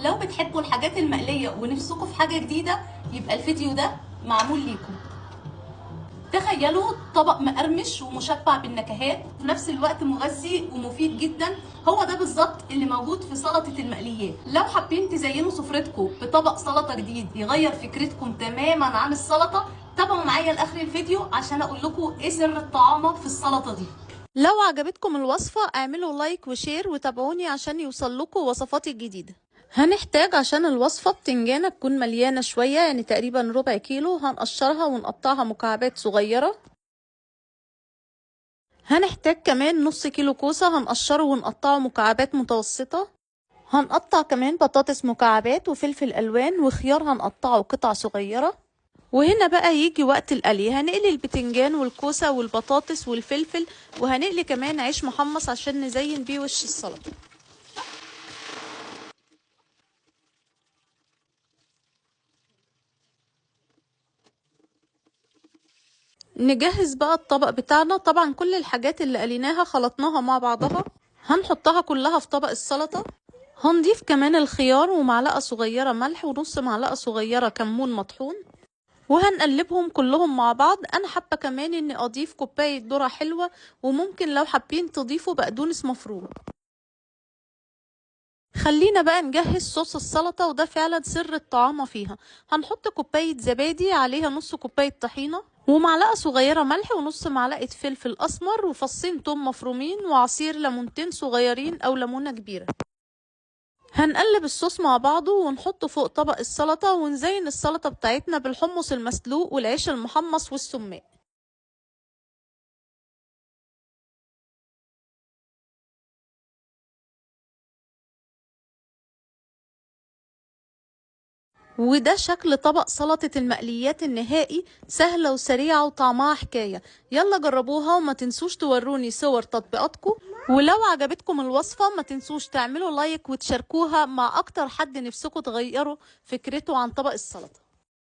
لو بتحبوا الحاجات المقلية ونفسكم في حاجة جديدة يبقى الفيديو ده معمول ليكم. تخيلوا طبق مقرمش ومشبع بالنكهات وفي نفس الوقت مغذي ومفيد جدا. هو ده بالظبط اللي موجود في سلطة المقليات. لو حابين تزينوا سفرتكم بطبق سلطة جديد يغير فكرتكم تماما عن السلطة، تابعوا معايا لاخر الفيديو عشان اقول لكم ايه سر الطعامة في السلطة دي. لو عجبتكم الوصفة اعملوا لايك وشير وتابعوني عشان يوصل لكم وصفاتي الجديدة. هنحتاج عشان الوصفة بتنجانة تكون مليانة شوية، يعني تقريبا ربع كيلو. هنقشرها ونقطعها مكعبات صغيرة. هنحتاج كمان نص كيلو كوسة، هنقشره ونقطعه مكعبات متوسطة. هنقطع كمان بطاطس مكعبات وفلفل ألوان وخيار هنقطعه قطع صغيرة. وهنا بقى يجي وقت القلي. هنقلي البتنجان والكوسة والبطاطس والفلفل، وهنقلي كمان عيش محمص عشان نزين بيه وش السلطة. نجهز بقى الطبق بتاعنا. طبعا كل الحاجات اللي قليناها خلطناها مع بعضها، هنحطها كلها في طبق السلطة. هنضيف كمان الخيار ومعلقة صغيرة ملح ونص معلقة صغيرة كمون مطحون، وهنقلبهم كلهم مع بعض. انا حابة كمان اني اضيف كوباية ذرة حلوة، وممكن لو حابين تضيفوا بقدونس مفروم. خلينا بقى نجهز صوص السلطة، وده فعلا سر الطعامة فيها. هنحط كوباية زبادي، عليها نص كوباية طحينة ومعلقة صغيرة ملح ونص معلقة فلفل أسمر وفصين توم مفرومين وعصير ليمونتين صغيرين أو ليمونة كبيرة. هنقلب الصوص مع بعضه ونحطه فوق طبق السلطة، ونزين السلطة بتاعتنا بالحمص المسلوق والعيش المحمص والسماق. وده شكل طبق سلطة المقليات النهائي، سهلة وسريعة وطعمها حكاية. يلا جربوها وما تنسوش توروني صور تطبيقاتكم. ولو عجبتكم الوصفة ما تنسوش تعملوا لايك وتشاركوها مع أكتر حد نفسكم تغيروا فكرته عن طبق السلطة.